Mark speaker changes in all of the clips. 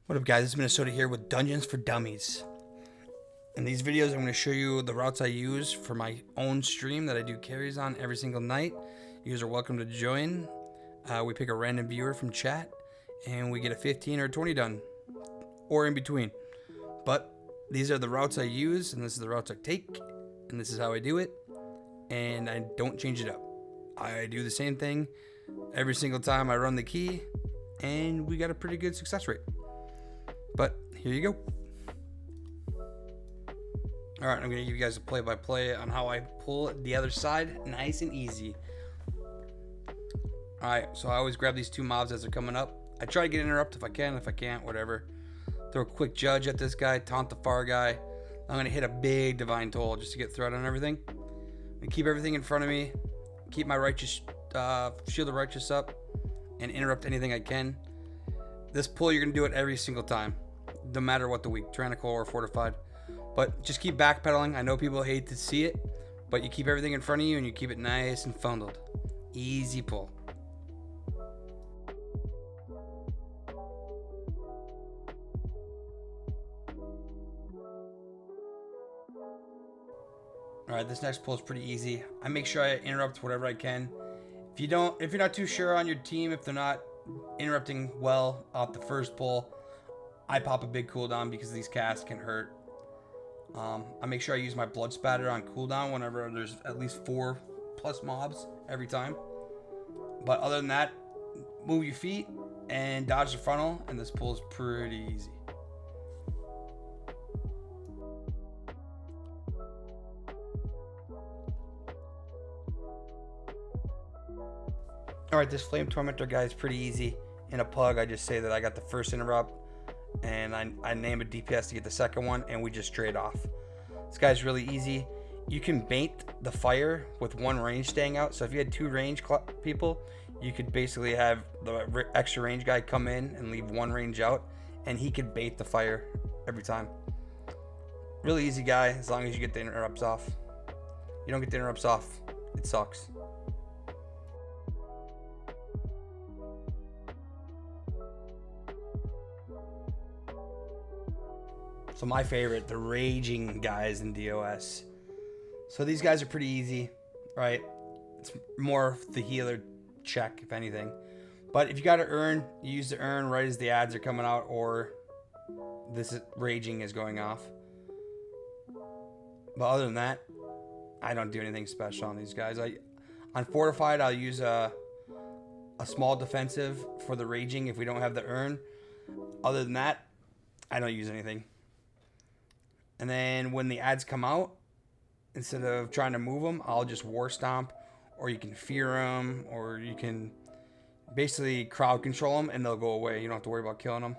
Speaker 1: What up guys, it's Minnesota here with Dungeons for Dummies. In these videos I'm going to show you the routes I use for my own stream that I do carries on every single night. You guys are welcome to join. We pick a random viewer from chat and we get a 15 or a 20 done, or in between. But these are the routes I use, and this is the routes I take, and this is how I do it, and I don't change it up. I do the same thing every single time I run the key, and we got a pretty good success rate. But here you go. Alright, I'm going to give you guys a play-by-play on how I pull the other side nice and easy. Alright, so I always grab these two mobs as they're coming up. I try to get interrupt if I can. If I can't, whatever. Throw a quick judge at this guy, taunt the far guy. I'm going to hit a big divine toll just to get threat on everything. I'm going to keep everything in front of me. Keep my righteous shield of righteous up and interrupt anything I can. This pull, you're going to do it every single time, no matter what the week, tyrannical or fortified. But just keep backpedaling. I know people hate to see it, but you keep everything in front of you and you keep it nice and funneled. Easy pull. Alright, this next pull is pretty easy. I make sure I interrupt whatever I can. If you're not too sure on your team, if they're not interrupting well off the first pull, I pop a big cooldown because these casts can hurt. I make sure I use my blood spatter on cooldown whenever there's at least 4+ mobs every time. But other than that, move your feet and dodge the frontal, and this pull is pretty easy. Alright, this flame tormentor guy is pretty easy. In a pug, I just say that I got the first interrupt, and I name a DPS to get the second one, and we just trade off. This guy's really easy. You can bait the fire with one range staying out. So if you had 2 range people, you could basically have the extra range guy come in and leave 1 range out, and he could bait the fire every time. Really easy guy, as long as you get the interrupts off. You don't get the interrupts off, it sucks. So my favorite, the raging guys in DOS. So these guys are pretty easy, right? It's more the healer check, if anything. But if you got to urn, you use the urn right as the ads are coming out, or this raging is going off. But other than that, I don't do anything special on these guys. On fortified, I'll use a small defensive for the raging if we don't have the urn. Other than that, I don't use anything. And then when the ads come out, instead of trying to move them, I'll just war stomp, or you can fear them, or you can basically crowd control them and they'll go away. You don't have to worry about killing them.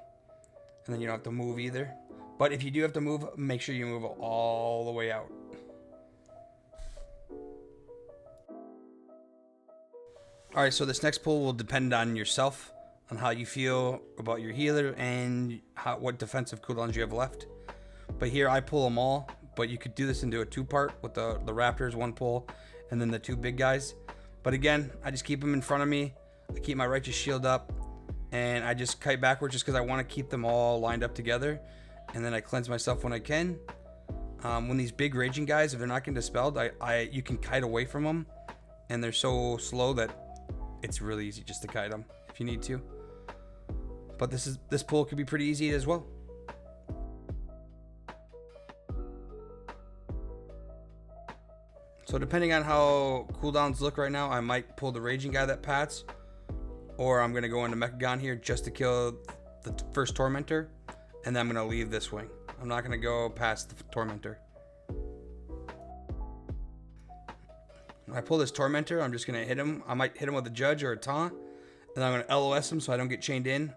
Speaker 1: And then you don't have to move either. But if you do have to move, make sure you move all the way out. Alright, so this next pull will depend on yourself, on how you feel about your healer and what defensive cooldowns you have left. But here I pull them all, but you could do this into a 2-part with the raptors, 1 pull, and then the 2 big guys. But again, I just keep them in front of me. I keep my righteous shield up, and I just kite backwards just because I want to keep them all lined up together. And then I cleanse myself when I can. When these big raging guys, if they're not getting dispelled, you can kite away from them, and they're so slow that it's really easy just to kite them if you need to. But this pull could be pretty easy as well. So depending on how cooldowns look right now, I might pull the raging guy that pats, or I'm going to go into Mechagon here just to kill the first tormentor, and then I'm going to leave this wing. I'm not going to go past the tormentor. When I pull this tormentor, I'm just going to hit him. I might hit him with a judge or a taunt, and I'm going to LOS him so I don't get chained in.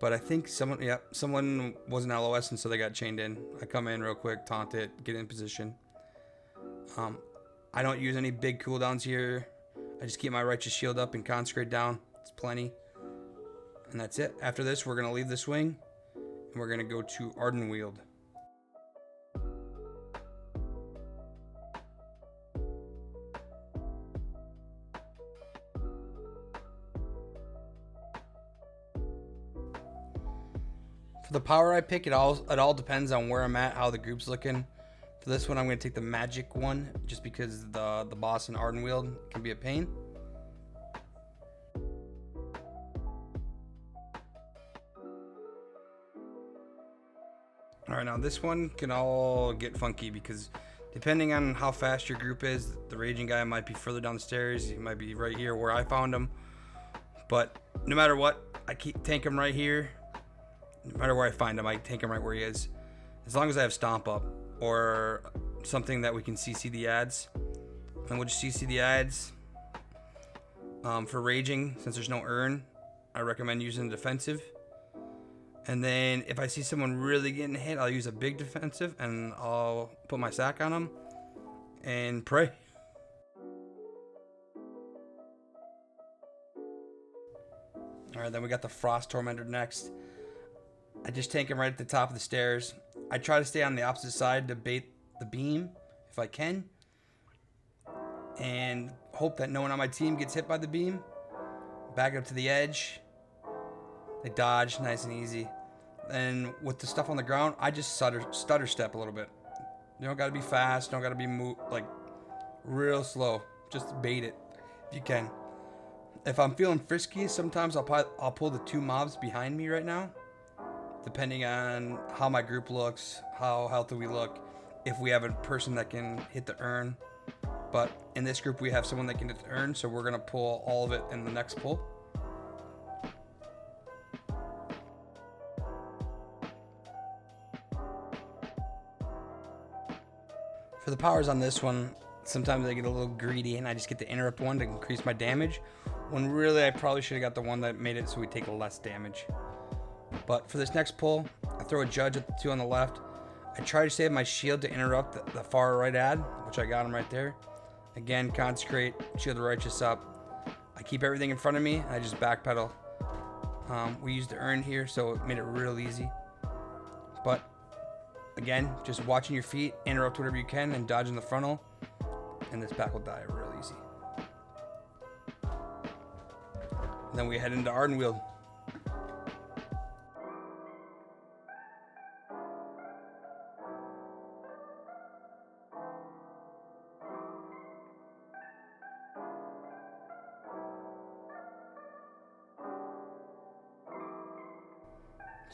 Speaker 1: But I think someone wasn't LOSing, so they got chained in. I come in real quick, taunt it, get in position. I don't use any big cooldowns here. I just keep my righteous shield up and consecrate down. It's plenty. And that's it. After this, we're going to leave this wing, and we're going to go to Ardenweald. For the power I pick, it all depends on where I'm at, how the group's looking. For this one, I'm going to take the magic one, just because the boss in Ardenweald can be a pain. Alright, now this one can all get funky because depending on how fast your group is, the raging guy might be further down the stairs, he might be right here where I found him. But no matter what, I tank him right here. No matter where I find him, I tank him right where he is. As long as I have stomp up or something that we can CC the ads. And we'll just CC the ads. For raging, since there's no urn, I recommend using defensive. And then if I see someone really getting hit, I'll use a big defensive and I'll put my sack on them and pray. Alright, then we got the Frost Tormentor next. I just tank him right at the top of the stairs. I try to stay on the opposite side to bait the beam if I can. And hope that no one on my team gets hit by the beam. Back up to the edge. They dodge nice and easy. And with the stuff on the ground, I just stutter step a little bit. You don't gotta be fast, don't gotta be like real slow. Just bait it if you can. If I'm feeling frisky, sometimes I'll pull the two mobs behind me right now, depending on how my group looks, how healthy we look, if we have a person that can hit the urn. But in this group, we have someone that can hit the urn, so we're gonna pull all of it in the next pull. For the powers on this one, sometimes I get a little greedy and I just get the interrupt one to increase my damage, when really I probably should have got the one that made it so we take less damage. But for this next pull, I throw a judge at the two on the left. I try to save my shield to interrupt the far right ad, which I got him right there. Again, consecrate, shield the righteous up. I keep everything in front of me, and I just backpedal. We used the urn here, so it made it real easy. But again, just watching your feet, interrupt whatever you can, and dodging the frontal, and this pack will die real easy. And then we head into Ardenweald.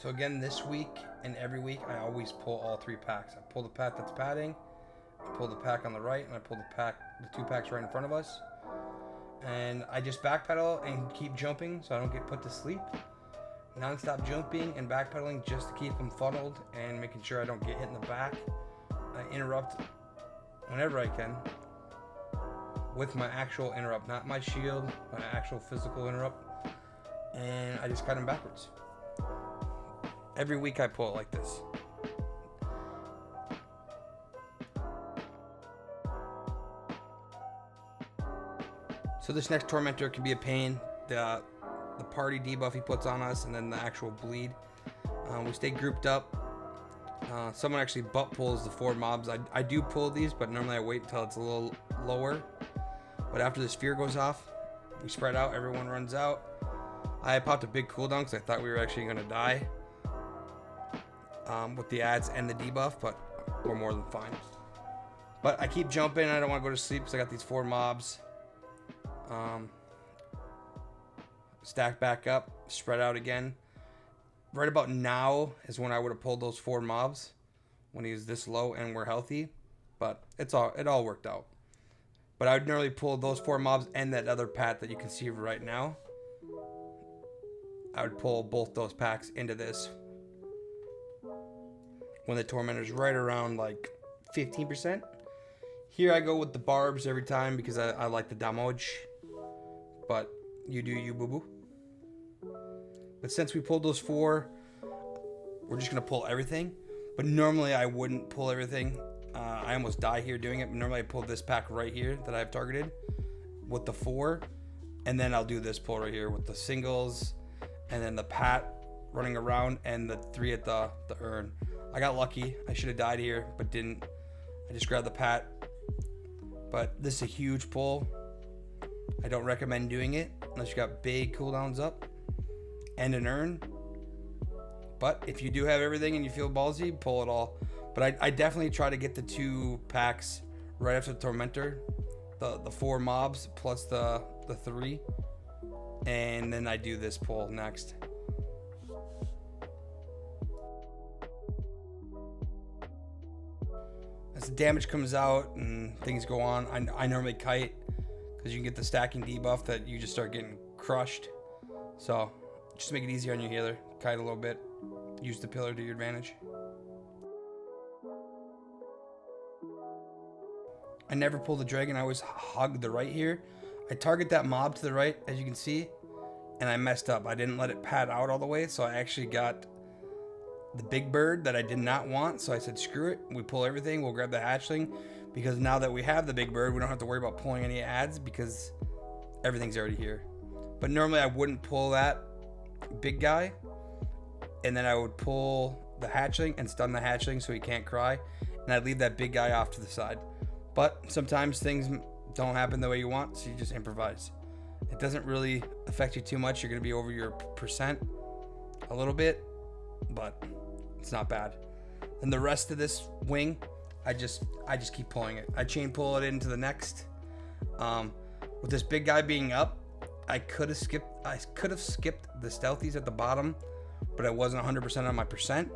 Speaker 1: So again, this week and every week, I always pull all three packs. I pull the pack that's padding, I pull the pack on the right, and I pull the two packs right in front of us. And I just backpedal and keep jumping so I don't get put to sleep. Non-stop jumping and backpedaling just to keep them funneled and making sure I don't get hit in the back. I interrupt whenever I can with my actual interrupt, not my shield, my actual physical interrupt. And I just cut them backwards. Every week I pull it like this. So this next tormentor can be a pain. The party debuff he puts on us, and then the actual bleed. We stay grouped up. Someone actually butt pulls the 4 mobs. I do pull these, but normally I wait until it's a little lower. But after the sphere goes off, we spread out, everyone runs out. I popped a big cooldown because I thought we were actually going to die with the ads and the debuff, but we're more than fine. But I keep jumping. I don't want to go to sleep because I got these 4 mobs. Stack back up, spread out again. Right about now is when I would have pulled those 4 mobs when he was this low and we're healthy, but it all worked out. But I would normally pull those 4 mobs and that other pack that you can see right now. I would pull both those packs into this when the tormentor's right around like 15%. Here I go with the barbs every time because I like the damage, but you do you, boo-boo. But since we pulled those 4, we're just going to pull everything. But normally I wouldn't pull everything. I almost die here doing it. But normally I pull this pack right here that I've targeted with the 4. And then I'll do this pull right here with the singles. And then the pat running around and the 3 at the urn. I got lucky. I should have died here, but didn't. I just grabbed the pat. But this is a huge pull. I don't recommend doing it unless you got big cooldowns up and an urn. But if you do have everything and you feel ballsy, pull it all. But I definitely try to get the 2 packs right after the tormentor, the 4 mobs plus the 3, and then I do this pull next. As the damage comes out and things go on, I normally kite because you can get the stacking debuff that you just start getting crushed. So just make it easier on your healer. Kite a little bit. Use the pillar to your advantage. I never pull the dragon. I always hug the right here. I target that mob to the right, as you can see, and I messed up. I didn't let it pad out all the way, so I actually got the big bird that I did not want. So I said, screw it. We pull everything. We'll grab the hatchling, because now that we have the big bird, we don't have to worry about pulling any adds because everything's already here. But normally I wouldn't pull that big guy, and then I would pull the hatchling and stun the hatchling so he can't cry, and I'd leave that big guy off to the side. But sometimes things don't happen the way you want, so you just improvise. It doesn't really affect you too much. You're going to be over your percent a little bit, but it's not bad. And the rest of this wing, I just keep pulling it. I chain pull it into the next. With this big guy being up, I could have skipped the stealthies at the bottom, but I wasn't 100% on my percent.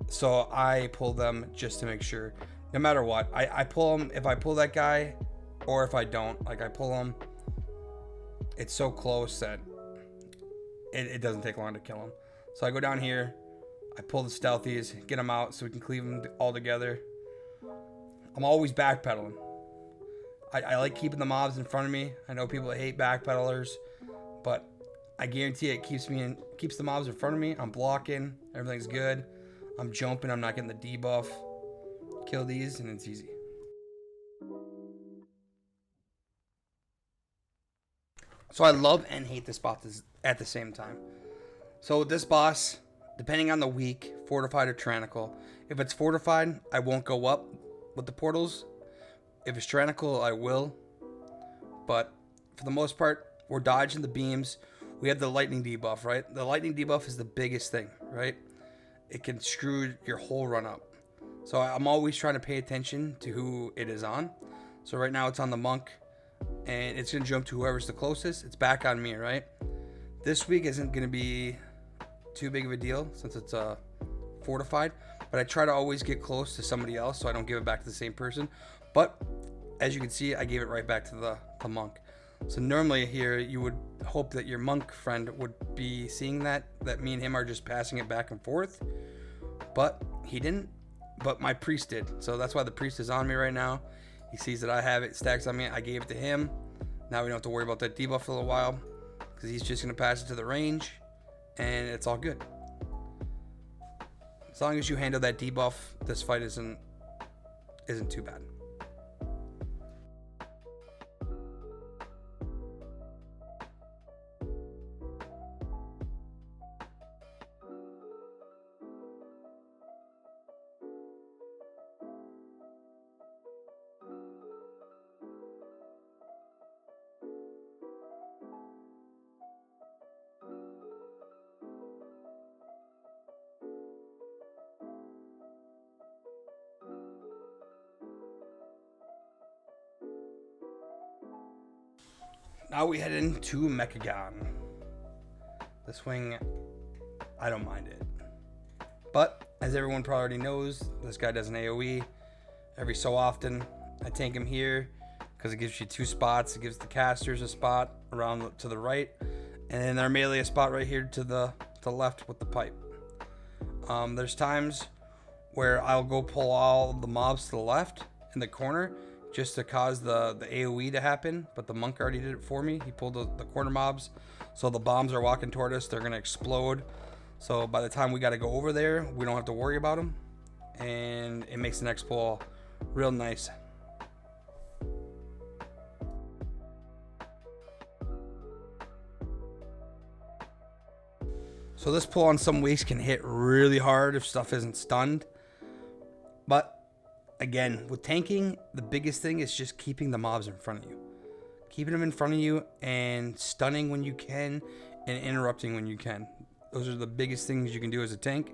Speaker 1: So I pull them just to make sure. No matter what, I pull them if I pull that guy, or if I don't. Like, I pull them, it's so close that it doesn't take long to kill him. So I go down here, I pull the stealthies, get them out so we can cleave them all together. I'm always backpedaling. I like keeping the mobs in front of me. I know people hate backpedalers, but I guarantee it keeps the mobs in front of me. I'm blocking, everything's good. I'm jumping, I'm not getting the debuff. Kill these and it's easy. So I love and hate this boss at the same time. So with this boss, depending on the week, fortified or tyrannical. If it's fortified, I won't go up with the portals. If it's tyrannical, I will. But for the most part, we're dodging the beams. We have the lightning debuff, right? The lightning debuff is the biggest thing, right? It can screw your whole run up. So I'm always trying to pay attention to who it is on. So right now it's on the monk, and it's going to jump to whoever's the closest. It's back on me, right? This week isn't going to be too big of a deal since it's fortified, but I try to always get close to somebody else so I don't give it back to the same person. But as you can see, I gave it right back to the monk. So normally here you would hope that your monk friend would be seeing that me and him are just passing it back and forth, but he didn't. But my priest did. So that's why the priest is on me right now. He sees that I have it, stacks on me. I gave it to him. Now we don't have to worry about that debuff for a little while, because he's just going to pass it to the range, and it's all good. As long as you handle that debuff, this fight isn't too bad. Now we head into Mechagon. This wing, I don't mind it. But, as everyone probably already knows, this guy does an AoE every so often. I tank him here because it gives you 2 spots. It gives the casters a spot around to the right, and then our melee a spot right here to the left with the pipe. There's times where I'll go pull all the mobs to the left in the corner just to cause the AoE to happen, but the monk already did it for me. He pulled the corner mobs, so the bombs are walking toward us. They're going to explode. So by the time we got to go over there, we don't have to worry about them, and it makes the next pull real nice. So this pull on some weeks can hit really hard if stuff isn't stunned, but again, with tanking, the biggest thing is just keeping the mobs in front of you. Keeping them in front of you and stunning when you can and interrupting when you can. Those are the biggest things you can do as a tank,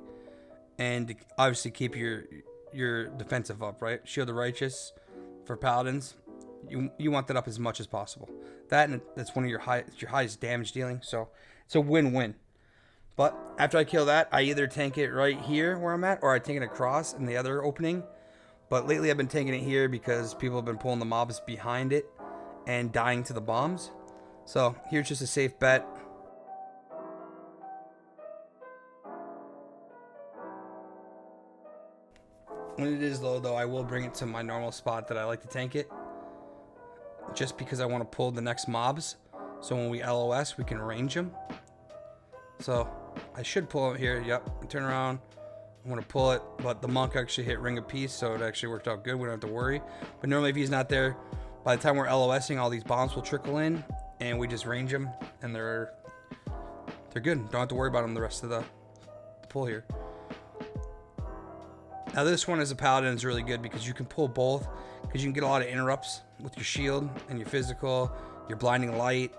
Speaker 1: and obviously keep your defensive up, right? Shield the Righteous for paladins. You want that up as much as possible. That's one of your highest damage dealing, so it's a win-win. But after I kill that, I either tank it right here where I'm at, or I tank it across in the other opening. But lately I've been tanking it here because people have been pulling the mobs behind it and dying to the bombs. So here's just a safe bet. When it is low though, I will bring it to my normal spot that I like to tank it, just because I want to pull the next mobs, so when we LOS we can range them. So I should pull it here. Yep, turn around. I want to pull it, but the monk actually hit Ring of Peace, so it actually worked out good. We don't have to worry. But normally if he's not there, by the time we're LOSing, all these bombs will trickle in and we just range them, and they're good. Don't have to worry about them the rest of the pull here. Now this one as a paladin is really good because you can pull both, because you can get a lot of interrupts with your shield and your physical, your blinding light,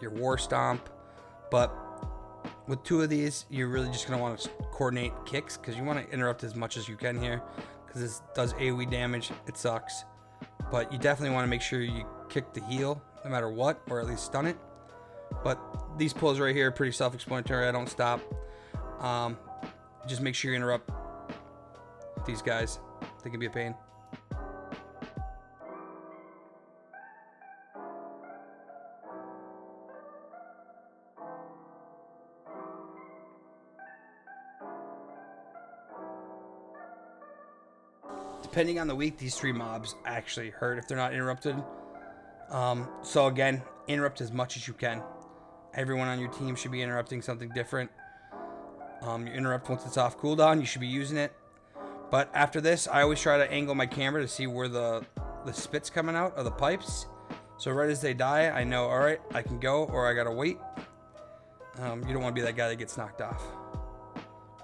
Speaker 1: your war stomp. But with two of these, you're really just going to want to coordinate kicks, because you want to interrupt as much as you can here, because this does AoE damage. It sucks, but you definitely want to make sure you kick the heal no matter what, or at least stun it. But these pulls right here are pretty self-explanatory. I don't stop. Just make sure you interrupt these guys. They can be a pain. Depending on the week, these three mobs actually hurt if they're not interrupted. So again, interrupt as much as you can. Everyone on your team should be interrupting something different. You interrupt once it's off cooldown, you should be using it. But after this, I always try to angle my camera to see where the spit's coming out of the pipes. So right as they die, I know, all right, I can go, or I gotta wait. You don't want to be that guy that gets knocked off.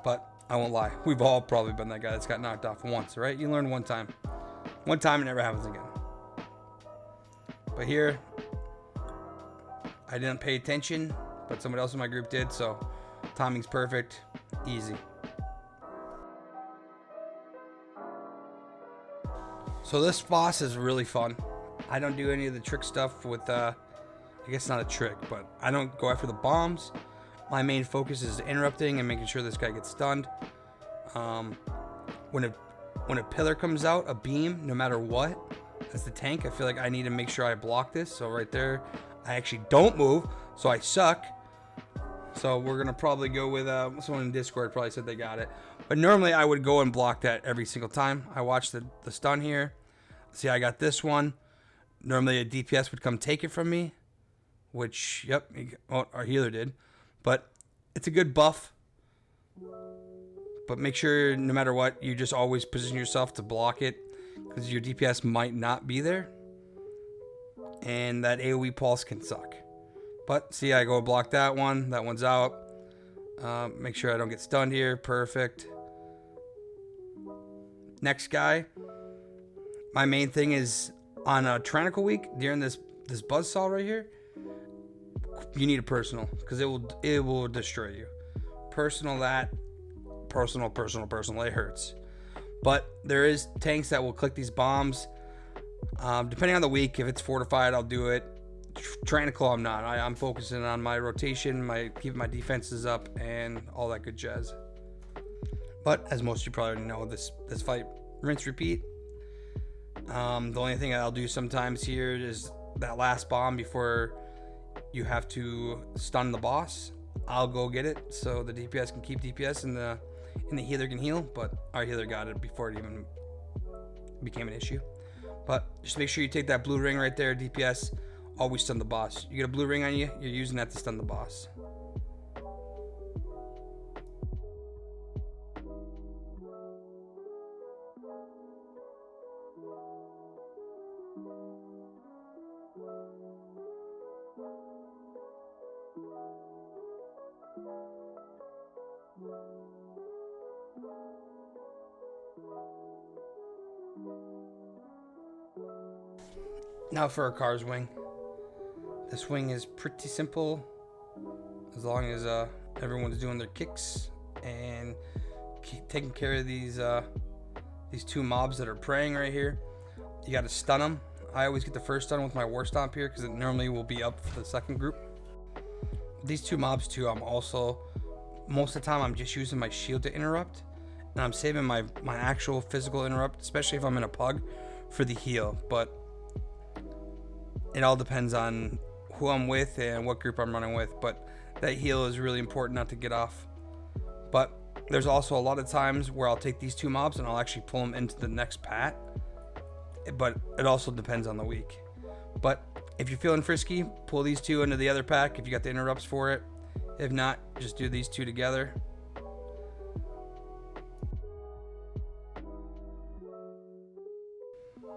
Speaker 1: But I won't lie, we've all probably been that guy that's got knocked off once, right? You learn one time. One time, it never happens again. But here, I didn't pay attention, but somebody else in my group did, so timing's perfect. Easy. So this boss is really fun. I don't do any of the trick stuff with, I guess not a trick, but I don't go after the bombs. My main focus is interrupting and making sure this guy gets stunned. When a pillar comes out, a beam, no matter what, as the tank, I feel like I need to make sure I block this. So right there, I actually don't move, so I suck. So we're gonna probably go with someone in Discord probably said they got it. But normally I would go and block that every single time. I watch the stun here. See, I got this one. Normally a DPS would come take it from me, which, yep, our healer did. But it's a good buff. But make sure, no matter what, you just always position yourself to block it, because your DPS might not be there. And that AoE pulse can suck. But see, I go block that one. That one's out. Make sure I don't get stunned here. Perfect. Next guy. My main thing is on a Tyrannical week during this buzzsaw right here. You need a personal, because it will destroy you. Personal that. Personal. It hurts. But there is tanks that will click these bombs. Depending on the week, if it's fortified, I'll do it. Tyrannical, I'm not. I'm focusing on my rotation, keeping my defenses up, and all that good jazz. But as most of you probably know, this fight, rinse, repeat. The only thing I'll do sometimes here is that last bomb before you have to stun the boss. I'll go get it so the DPS can keep DPS and the healer can heal. But our healer got it before it even became an issue. But just make sure you take that blue ring right there, DPS. Always stun the boss. You get a blue ring on you, you're using that to stun the boss. Now for Arkara's wing. This wing is pretty simple, as long as Everyone's doing their kicks and taking care of these two mobs that are praying right here. You got to stun them. I always get the first stun with my war stomp here because it normally will be up for the second group. These two mobs too, I'm also, most of the time I'm just using my shield to interrupt, and I'm saving my actual physical interrupt, especially if I'm in a pug, for the heal. But it all depends on who I'm with and what group I'm running with. But that heal is really important not to get off. But there's also a lot of times where I'll take these two mobs and I'll actually pull them into the next pat. But it also depends on the week. But if you're feeling frisky, pull these two into the other pack if you got the interrupts for it. If not, just do these two together.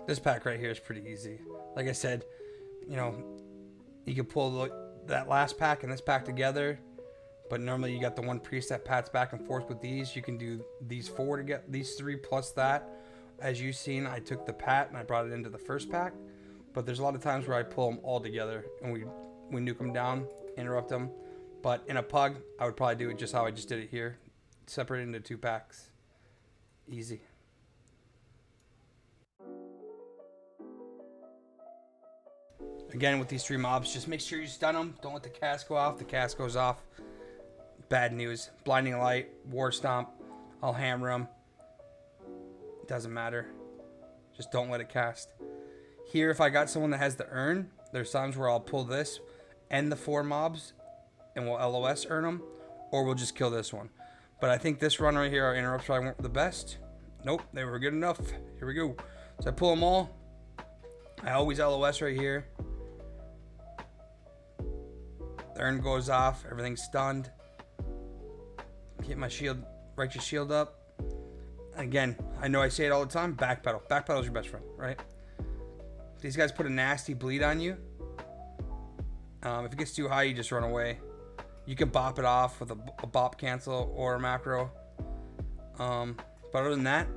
Speaker 1: This pack right here is pretty easy. Like I said, you know, you can pull that last pack and this pack together, but normally you got the one priest that pats back and forth with these. You can do these four to get these three plus that. As you've seen, I took the pat and I brought it into the first pack, but there's a lot of times where I pull them all together and we nuke them down, interrupt them. But in a pug, I would probably do it just how I just did it here, separate it into two packs. Easy. Again, with these three mobs, just make sure you stun them. Don't let the cast go off. The cast goes off. Bad news. Blinding Light, War Stomp. I'll hammer them. Doesn't matter. Just don't let it cast. Here, if I got someone that has the urn, there's times where I'll pull this and the four mobs and we'll LOS earn them, or we'll just kill this one. But I think this run right here, our interrupts probably weren't the best. Nope, they were good enough. Here we go. So I pull them all. I always LOS right here. The urn goes off. Everything's stunned. Get my shield, righteous shield up. Again, I know I say it all the time, backpedal. Backpedal is your best friend, right? These guys put a nasty bleed on you. If it gets too high, you just run away. You can bop it off with a bop cancel or a macro. But other than that,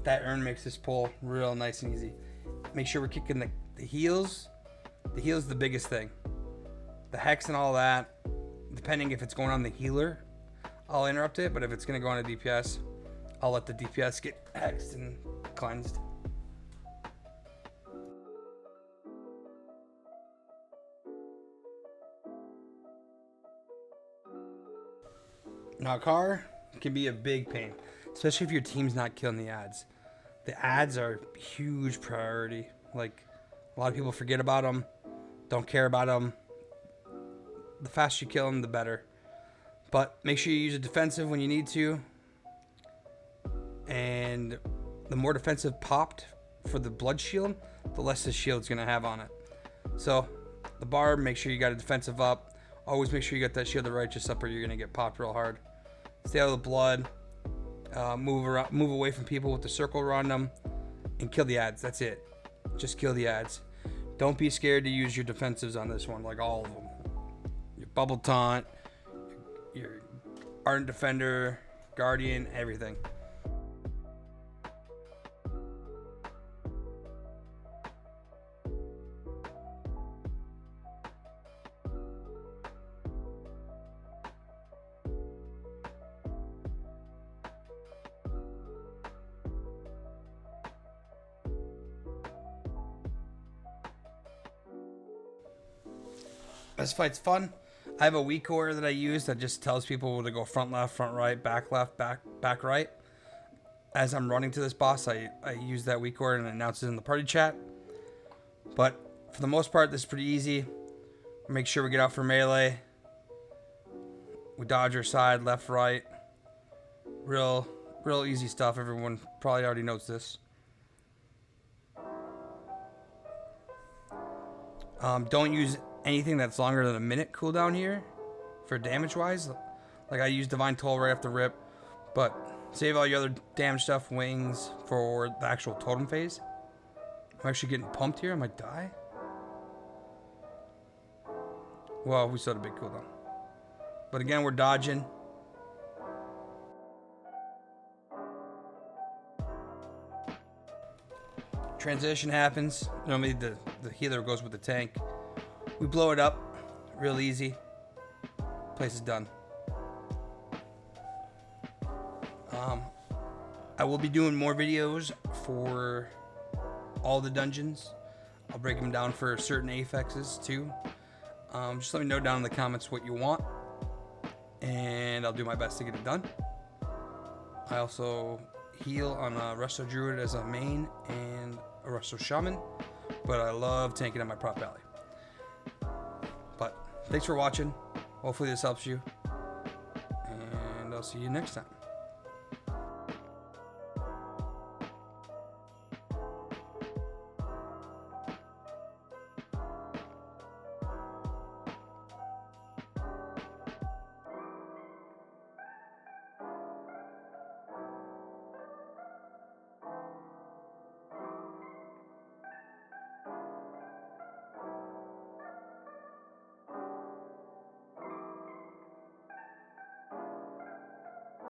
Speaker 1: that urn makes this pull real nice and easy. Make sure we're kicking the heals. The heal is the biggest thing. The hex and all that, depending if it's going on the healer, I'll interrupt it. But if it's going to go on a DPS, I'll let the DPS get hexed and cleansed. Now, Arkara can be a big pain, especially if your team's not killing the ads. The ads are a huge priority. Like, a lot of people forget about them, don't care about them. The faster you kill them, the better. But make sure you use a defensive when you need to. And the more defensive popped for the blood shield, the less the shield's going to have on it. So, the barb, make sure you got a defensive up. Always make sure you got that shield of righteous up or you're going to get popped real hard. Stay out of the blood. Move away from people with the circle around them. And kill the ads. That's it. Just kill the ads. Don't be scared to use your defensives on this one, like all of them. Your bubble taunt, your ardent defender, guardian, everything. This fight's fun. I have a weak order that I use that just tells people to go front left, front right, back left, back right. As I'm running to this boss, I use that weak order and it announces in the party chat. But for the most part, this is pretty easy. Make sure we get out for melee. We dodge our side, left, right. Real easy stuff. Everyone probably already knows this. Don't use anything that's longer than a minute cooldown here for damage wise. Like I use Divine Toll right off the rip, but save all your other damage stuff, wings, for the actual totem phase. I'm actually getting pumped here. I might die. Well, we still had a big cooldown. But again, we're dodging. Transition happens. Normally the healer goes with the tank. We blow it up real easy. place is done. I will be doing more videos for all the dungeons. I'll break them down for certain affixes too. Just let me know down in the comments what you want, and I'll do my best to get it done. I also heal on a Resto Druid as a main and a Resto Shaman, but I love tanking on my Prot Paladin. But thanks for watching. Hopefully this helps you, and I'll see you next time.